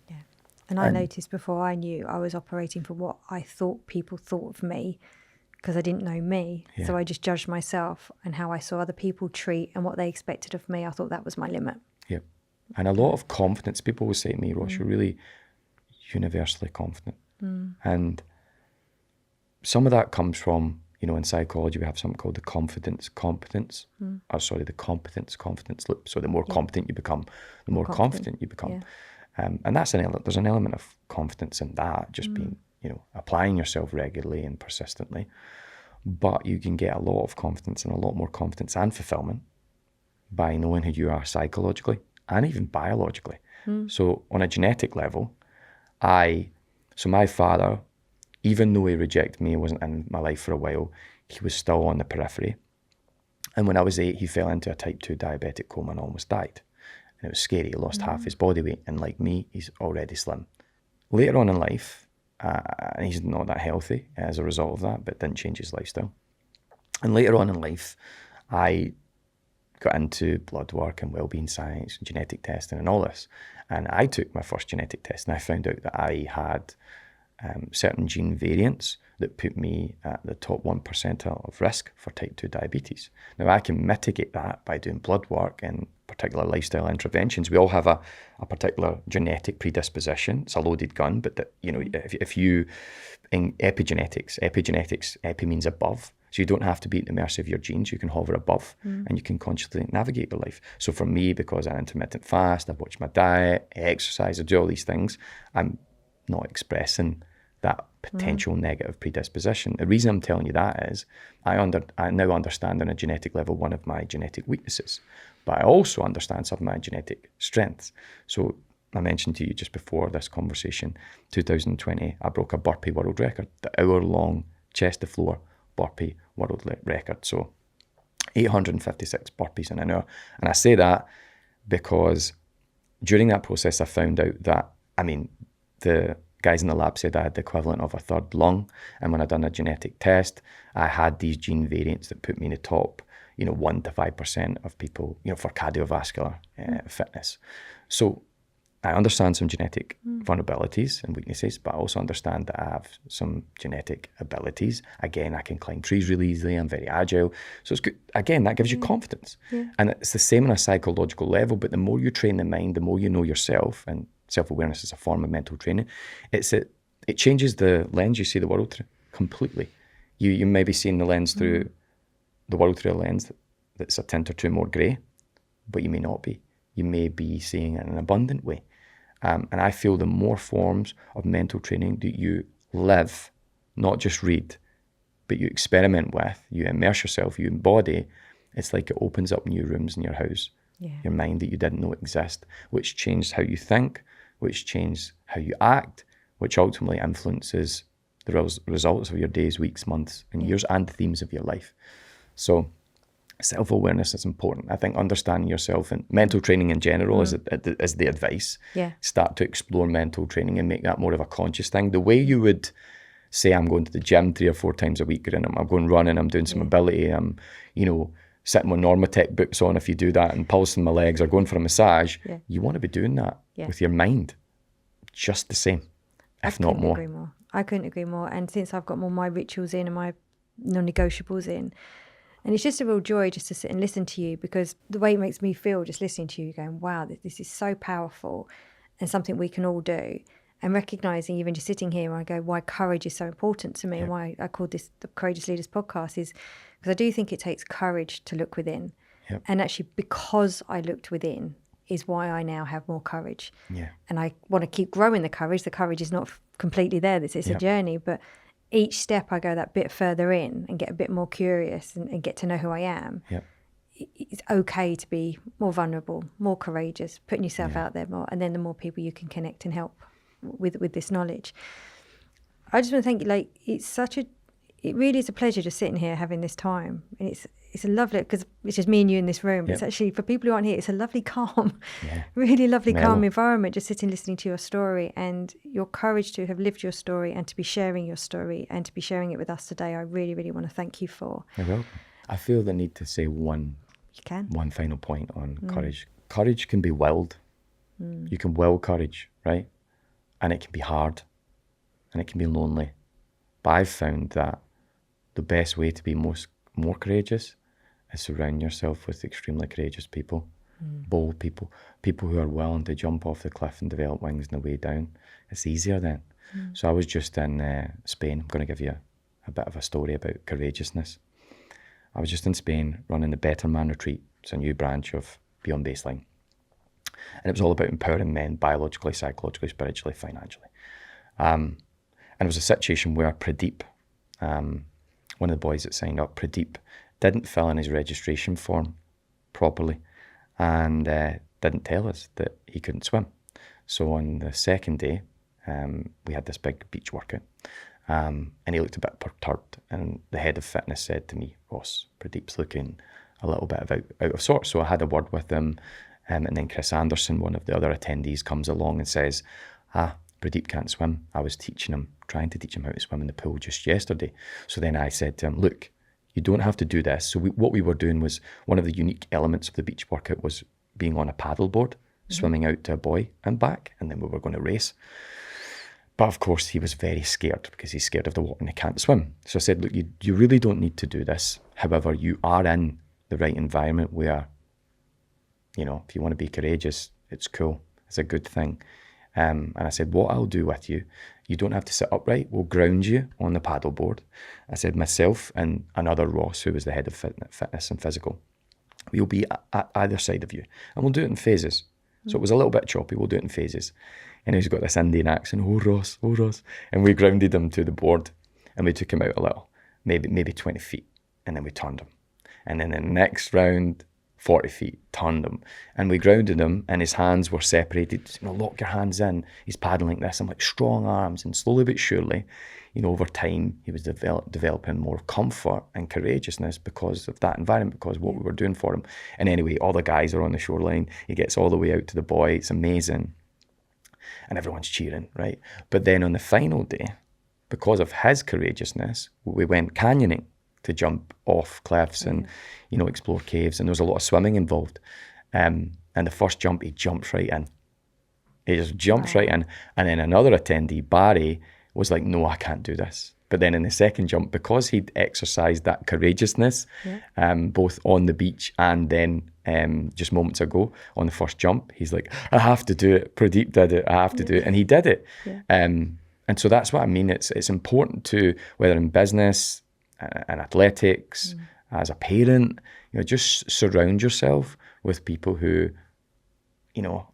Yeah. And I noticed before I knew, I was operating from what I thought people thought of me, because I didn't know me. Yeah. So I just judged myself and how I saw other people treat and what they expected of me. I thought that was my limit. Yeah. And a lot of confidence. People will say to me, Ross, you're really universally confident. And some of that comes from, in psychology, we have something called the competence loop. So the more competent you become, the more confident you become. Yeah. And that's there's an element of confidence in that, just being, applying yourself regularly and persistently. But you can get a lot of confidence and a lot more confidence and fulfillment by knowing who you are psychologically and even biologically. So on a genetic level, my father, even though he rejected me, wasn't in my life for a while, he was still on the periphery. And when I was 8, he fell into a type 2 diabetic coma and almost died. And it was scary. He lost half his body weight. And like me, he's already slim. Later on in life, and he's not that healthy as a result of that, but it didn't change his lifestyle. And later on in life, I got into blood work and wellbeing science and genetic testing and all this. And I took my first genetic test and I found out that I had certain gene variants that put me at the top 1 percentile of risk for type 2 diabetes. Now, I can mitigate that by doing blood work and particular lifestyle interventions. We all have a particular genetic predisposition. It's a loaded gun, but that, you know, if you, in epigenetics, epi means above. So you don't have to be at the mercy of your genes. You can hover above and you can consciously navigate your life. So for me, because I intermittent fast, I watch my diet, I exercise, I do all these things, I'm not expressing that potential negative predisposition. The reason I'm telling you that is I now understand on a genetic level one of my genetic weaknesses, but I also understand some of my genetic strengths. So I mentioned to you just before this conversation, 2020, I broke a burpee world record, the hour-long chest-to-floor burpee world record. So 856 burpees in an hour. And I say that because during that process, I found out that, the guys in the lab said I had the equivalent of a third lung. And when I done a genetic test, I had these gene variants that put me in the top, 1 to 5% of people, for cardiovascular fitness. So I understand some genetic vulnerabilities and weaknesses, but I also understand that I have some genetic abilities. Again, I can climb trees really easily. I'm very agile. So it's good. Again, that gives you confidence. Yeah. And it's the same on a psychological level, but the more you train the mind, the more you know yourself, and self-awareness is a form of mental training. It changes the lens you see the world through completely. You may be seeing the lens through the world through a lens that's a tint or two more grey, but you may not be. You may be seeing it in an abundant way. And I feel the more forms of mental training that you live, not just read, but you experiment with, you immerse yourself, you embody, it's like it opens up new rooms in your house, your mind that you didn't know exist, which changes how you think, which changes how you act, which ultimately influences the results of your days, weeks, months, and years, and the themes of your life. So self-awareness is important. I think understanding yourself and mental training in general is the advice. Yeah. Start to explore mental training and make that more of a conscious thing. The way you would say, I'm going to the gym 3 or 4 times a week, and I'm going running, I'm doing some ability, I'm, sitting with Normatec books on if you do that and pulsing my legs or going for a massage. Yeah. You want to be doing that with your mind just the same, if not more. I couldn't agree more. And since I've got more my rituals in and my non-negotiables in, and it's just a real joy just to sit and listen to you, because the way it makes me feel just listening to you going, wow, this is so powerful and something we can all do. And recognising, even just sitting here, I go, why courage is so important to me, and why I called this the Courageous Leaders podcast is because I do think it takes courage to look within. Yep. And actually, because I looked within is why I now have more courage. Yeah. And I want to keep growing the courage. The courage is not completely there. It's a journey, but each step I go that bit further in and get a bit more curious and get to know who I am. Yep. It's okay to be more vulnerable, more courageous, putting yourself out there more, and then the more people you can connect and help with this knowledge. I just want to thank you. It really is a pleasure just sitting here having this time, and it's a lovely, because it's just me and you in this room. But it's actually, for people who aren't here, it's a lovely calm, really lovely calm environment, just sitting listening to your story and your courage to have lived your story and to be sharing your story and to be sharing it with us today. I really, really want to thank you for. You're welcome. I feel the need to say one final point on courage. Courage can be willed. You can will courage, right? And it can be hard and it can be lonely. But I've found that the best way to be more courageous is surround yourself with extremely courageous people, bold people who are willing to jump off the cliff and develop wings on the way down. It's easier then. So I was just in Spain. I'm going to give you a bit of a story about courageousness. I was just in Spain running the Better Man Retreat. It's a new branch of Beyond Baseline. And it was all about empowering men biologically, psychologically, spiritually, financially. And it was a situation where Pradeep, one of the boys that signed up, Pradeep, didn't fill in his registration form properly and didn't tell us that he couldn't swim. So on the second day, we had this big beach workout, and he looked a bit perturbed. And the head of fitness said to me, Ross, Pradeep's looking a little bit out of sorts. So I had a word with him, and then Chris Anderson, one of the other attendees, comes along and says, Pradeep can't swim. I was trying to teach him how to swim in the pool just yesterday. So then I said to him, look, you don't have to do this. So what we were doing was, one of the unique elements of the beach workout was being on a paddleboard, swimming out to a buoy and back, and then we were going to race. But of course, he was very scared because he's scared of the water and he can't swim. So I said, look, you really don't need to do this. However, you are in the right environment where, if you want to be courageous, it's cool. It's a good thing. And I said, what I'll do with you, you don't have to sit upright. We'll ground you on the paddleboard. I said, myself and another Ross, who was the head of fitness and physical, we'll be at either side of you. And we'll do it in phases. So it was a little bit choppy. We'll do it in phases. And he's got this Indian accent, oh Ross. And we grounded him to the board and we took him out a little, maybe 20 feet. And then we turned him. And then the next round, 40 feet, turned him. And we grounded him and his hands were separated. Lock your hands in. He's paddling like this. I'm like, strong arms. And slowly but surely, over time, he was developing more comfort and courageousness because of that environment, because of what we were doing for him. And anyway, all the guys are on the shoreline. He gets all the way out to the buoy. It's amazing. And everyone's cheering, right? But then on the final day, because of his courageousness, we went canyoning to jump off cliffs and, explore caves. And there was a lot of swimming involved. And the first jump, he jumps right in. He just jumps right in. And then another attendee, Barry, was like, no, I can't do this. But then in the second jump, because he'd exercised that courageousness, both on the beach and then just moments ago on the first jump, he's like, I have to do it. Pradeep did it. I have to do it. And he did it. Yeah. And so that's what I mean. It's important to, whether in business and athletics, as a parent, just surround yourself with people who,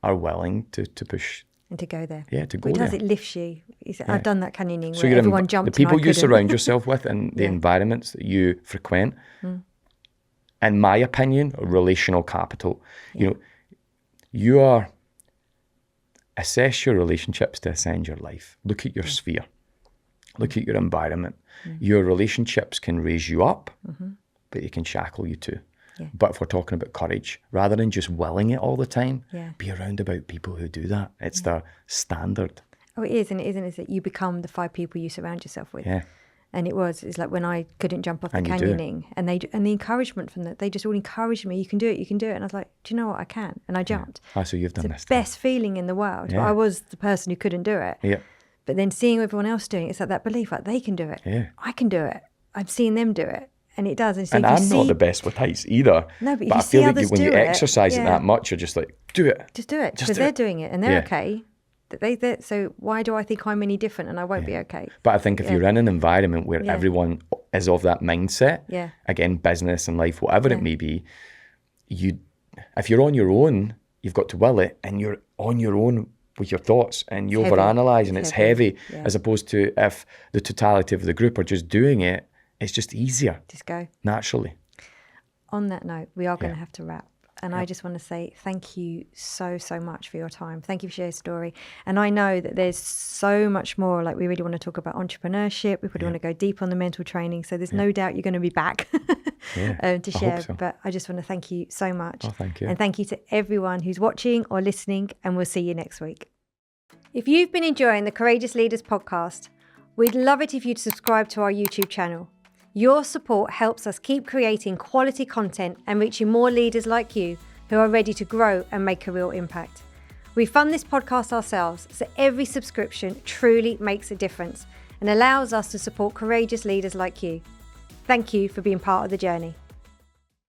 are willing to push. And to go there. Yeah, to go there. It lifts you. I've done that canyoning where everyone jumped. The people you surround yourself with and the environments that you frequent, in my opinion, relational capital. You are, assess your relationships to ascend your life. Look at your sphere. Look at your environment. Your relationships can raise you up, but they can shackle you too. Yeah. But if we're talking about courage, rather than just willing it all the time, be around about people who do that. It's their standard. Oh, it is, and it isn't. Is that you become the 5 people you surround yourself with? Yeah. And it's like when I couldn't jump off the canyoning, and the encouragement from that, they just all encouraged me. You can do it. And I was like, do you know what? I can, and I jumped. Yeah. So you've done this. It's the best feeling in the world. Yeah. But I was the person who couldn't do it. Yeah. But then seeing everyone else doing it, it's like that belief, like they can do it. Yeah. I can do it. I'm seeing them do it. And it does. And, so I'm not the best with heights either. No, but I feel like when you exercise it that much, you're just like, do it. Just do it. Because they're doing it and they're okay. So why do I think I'm any different and I won't be okay? But I think if you're in an environment where everyone is of that mindset, again, business and life, whatever it may be, if you're on your own, you've got to will it, and you're on your own with your thoughts and you overanalyze and it's heavy, as opposed to if the totality of the group are just doing it, it's just easier. Just go. Naturally. On that note, we are going to have to wrap. And I just want to say thank you so, so much for your time. Thank you for sharing your story. And I know that there's so much more. Like, we really want to talk about entrepreneurship. We really want to go deep on the mental training. So there's no doubt you're going to be back to share. I hope so. But I just want to thank you so much. Oh, thank you. And thank you to everyone who's watching or listening. And we'll see you next week. If you've been enjoying the Courageous Leaders podcast, we'd love it if you'd subscribe to our YouTube channel. Your support helps us keep creating quality content and reaching more leaders like you who are ready to grow and make a real impact. We fund this podcast ourselves, so every subscription truly makes a difference and allows us to support courageous leaders like you. Thank you for being part of the journey.